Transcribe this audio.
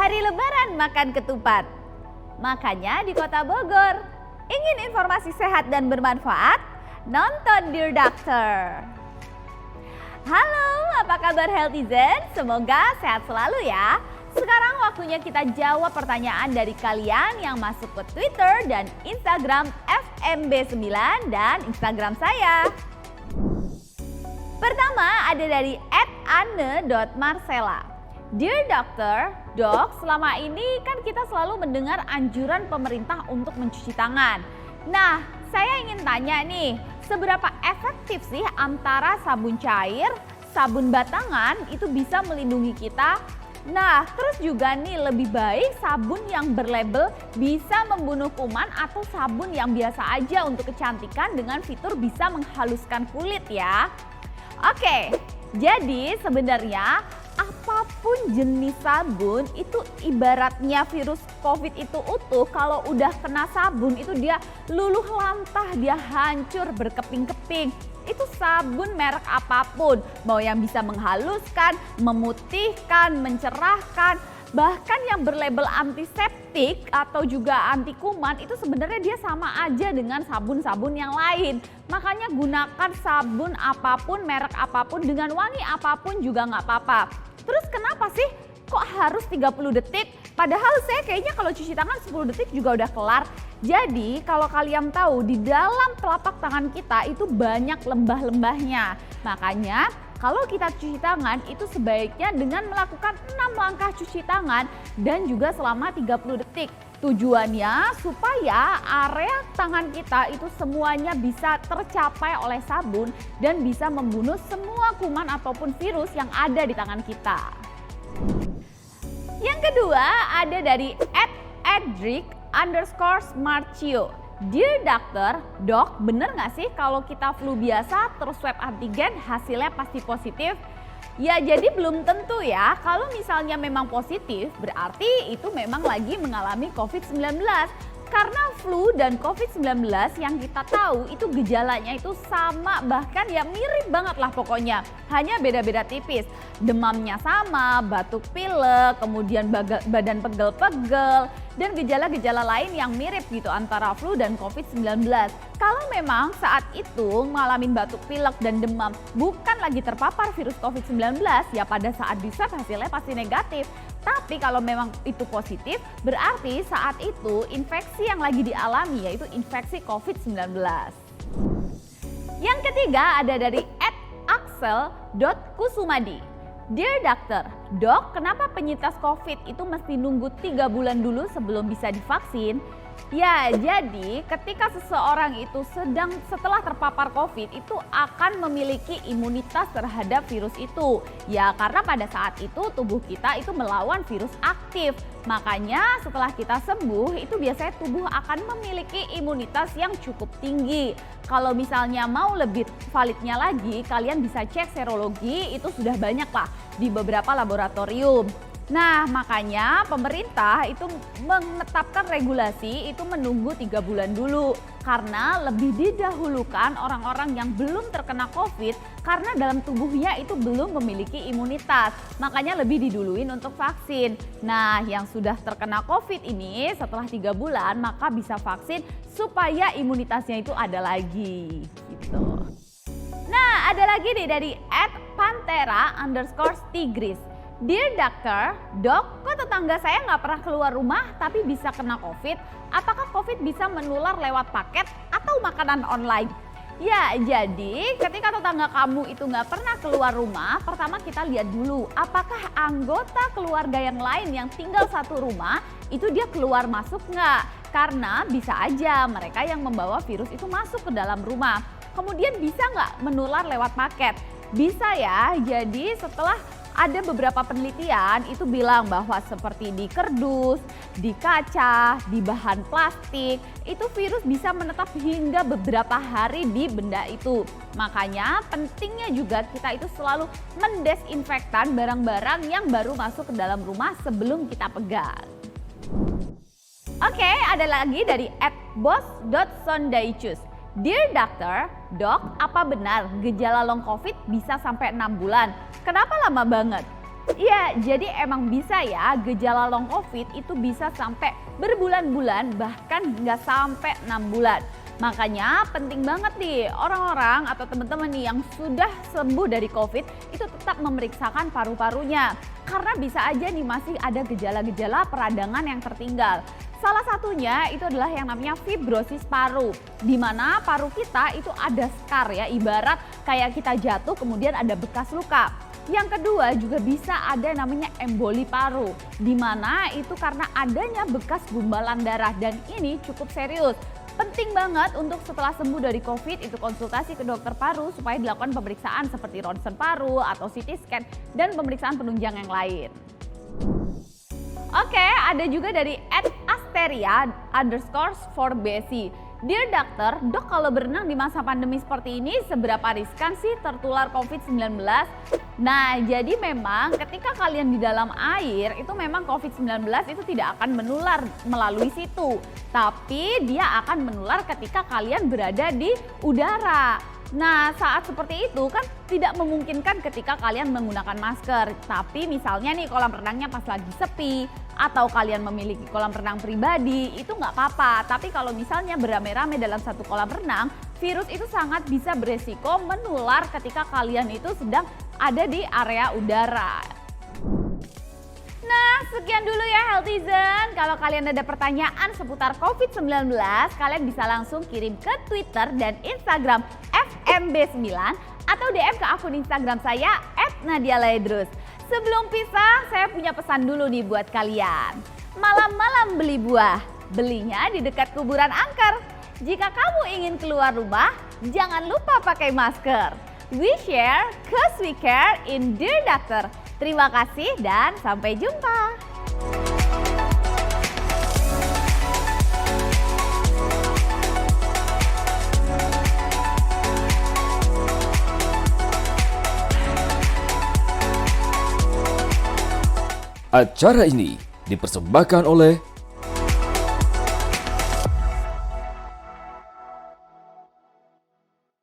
hari Lebaran makan ketupat. Makanya di Kota Bogor. Ingin informasi sehat dan bermanfaat? Nonton Dear Doctor. Halo, apa kabar Healthizen? Semoga sehat selalu ya. Sekarang waktunya kita jawab pertanyaan dari kalian yang masuk ke Twitter dan Instagram FMB9 dan Instagram saya. Pertama ada dari @ane.marcella. Dear Doctor, Dok, selama ini kan kita selalu mendengar anjuran pemerintah untuk mencuci tangan. Nah, saya ingin tanya nih, seberapa efektif sih antara sabun cair, sabun batangan itu bisa melindungi kita? Nah, terus juga nih lebih baik sabun yang berlabel bisa membunuh kuman atau sabun yang biasa aja untuk kecantikan dengan fitur bisa menghaluskan kulit ya? Oke, jadi sebenarnya apapun jenis sabun itu ibaratnya virus COVID itu utuh, kalau udah kena sabun itu dia luluh lantah, dia hancur berkeping-keping. Itu sabun merek apapun, mau yang bisa menghaluskan, memutihkan, mencerahkan, bahkan yang berlabel antiseptik atau juga anti kuman itu sebenarnya dia sama aja dengan sabun-sabun yang lain. Makanya gunakan sabun apapun, merek apapun, dengan wangi apapun juga nggak apa-apa. Terus kenapa sih kok harus 30 detik? Padahal saya kayaknya kalau cuci tangan 10 detik juga udah kelar. Jadi kalau kalian tahu di dalam telapak tangan kita itu banyak lembah-lembahnya. Makanya kalau kita cuci tangan itu sebaiknya dengan melakukan 6 langkah cuci tangan dan juga selama 30 detik. Tujuannya supaya area tangan kita itu semuanya bisa tercapai oleh sabun dan bisa membunuh semua kuman ataupun virus yang ada di tangan kita. Yang kedua ada dari @edric_smartcio. Dear Doctor, Dok, bener gak sih kalau kita flu biasa terus swab antigen hasilnya pasti positif? Ya jadi belum tentu ya, kalau misalnya memang positif berarti itu memang lagi mengalami COVID-19. Karena flu dan COVID-19 yang kita tahu itu gejalanya itu sama, bahkan ya mirip banget lah pokoknya. Hanya beda-beda tipis. Demamnya sama, batuk pilek, kemudian badan pegel-pegel, dan gejala-gejala lain yang mirip gitu antara flu dan COVID-19. Kalau memang saat itu mengalami batuk pilek dan demam bukan lagi terpapar virus COVID-19, ya pada saat di swab hasilnya pasti negatif. Tapi kalau memang itu positif, berarti saat itu infeksi yang lagi dialami yaitu infeksi COVID-19. Yang ketiga ada dari @axel.kusumadi. Dear Doctor, Dok, kenapa penyintas COVID itu mesti nunggu 3 bulan dulu sebelum bisa divaksin? Ya, jadi ketika seseorang itu setelah terpapar COVID itu akan memiliki imunitas terhadap virus itu. Ya, karena pada saat itu tubuh kita itu melawan virus aktif. Makanya setelah kita sembuh itu biasanya tubuh akan memiliki imunitas yang cukup tinggi. Kalau misalnya mau lebih validnya lagi, kalian bisa cek serologi, itu sudah banyak lah di beberapa laboratorium. Nah, makanya pemerintah itu menetapkan regulasi itu menunggu 3 bulan dulu. Karena lebih didahulukan orang-orang yang belum terkena COVID karena dalam tubuhnya itu belum memiliki imunitas. Makanya lebih diduluin untuk vaksin. Nah, yang sudah terkena COVID ini setelah 3 bulan maka bisa vaksin supaya imunitasnya itu ada lagi gitu. Nah, ada lagi nih dari @pantera_tigris. Dear Doctor, Dok, kok tetangga saya nggak pernah keluar rumah tapi bisa kena COVID? Apakah COVID bisa menular lewat paket atau makanan online? Ya, jadi ketika tetangga kamu itu nggak pernah keluar rumah, pertama kita lihat dulu apakah anggota keluarga yang lain yang tinggal satu rumah itu dia keluar masuk nggak? Karena bisa aja mereka yang membawa virus itu masuk ke dalam rumah. Kemudian bisa nggak menular lewat paket? Bisa ya, jadi setelah ada beberapa penelitian itu bilang bahwa seperti di kardus, di kaca, di bahan plastik, itu virus bisa menetap hingga beberapa hari di benda itu. Makanya pentingnya juga kita itu selalu mendesinfektan barang-barang yang baru masuk ke dalam rumah sebelum kita pegang. Oke, ada lagi dari @boss.sondaicus. Dear Doctor, Dok, apa benar gejala long COVID bisa sampai 6 bulan? Kenapa lama banget? Iya, jadi emang bisa ya gejala long COVID itu bisa sampai berbulan-bulan bahkan hingga sampai 6 bulan. Makanya penting banget nih orang-orang atau teman-teman nih yang sudah sembuh dari COVID itu tetap memeriksakan paru-parunya. Karena bisa aja nih masih ada gejala-gejala peradangan yang tertinggal. Salah satunya itu adalah yang namanya fibrosis paru, di mana paru kita itu ada skar ya, ibarat kayak kita jatuh kemudian ada bekas luka. Yang kedua juga bisa ada namanya emboli paru, di mana itu karena adanya bekas gumpalan darah dan ini cukup serius. Penting banget untuk setelah sembuh dari COVID itu konsultasi ke dokter paru supaya dilakukan pemeriksaan seperti ronsen paru atau CT scan dan pemeriksaan penunjang yang lain. Oke, ada juga dari @asteria_4besi. Dear Doctor, dok kalau berenang di masa pandemi seperti ini seberapa riskan sih tertular COVID-19? Nah, jadi memang ketika kalian di dalam air itu memang COVID-19 itu tidak akan menular melalui situ. Tapi dia akan menular ketika kalian berada di udara. Nah, saat seperti itu kan tidak memungkinkan ketika kalian menggunakan masker. Tapi misalnya nih kolam renangnya pas lagi sepi atau kalian memiliki kolam renang pribadi itu nggak apa-apa. Tapi kalau misalnya beramai-ramai dalam satu kolam renang, virus itu sangat bisa beresiko menular ketika kalian itu sedang ada di area udara. Nah, sekian dulu ya Healthizen. Kalau kalian ada pertanyaan seputar COVID-19, kalian bisa langsung kirim ke Twitter dan Instagram FMB9 atau DM ke akun Instagram saya @nadialaidrus. Sebelum pisah, saya punya pesan dulu nih buat kalian. Malam-malam beli buah, belinya di dekat kuburan angker. Jika kamu ingin keluar rumah, jangan lupa pakai masker. We share, cause we care in Dear Doctor. Terima kasih dan sampai jumpa. Acara ini dipersembahkan oleh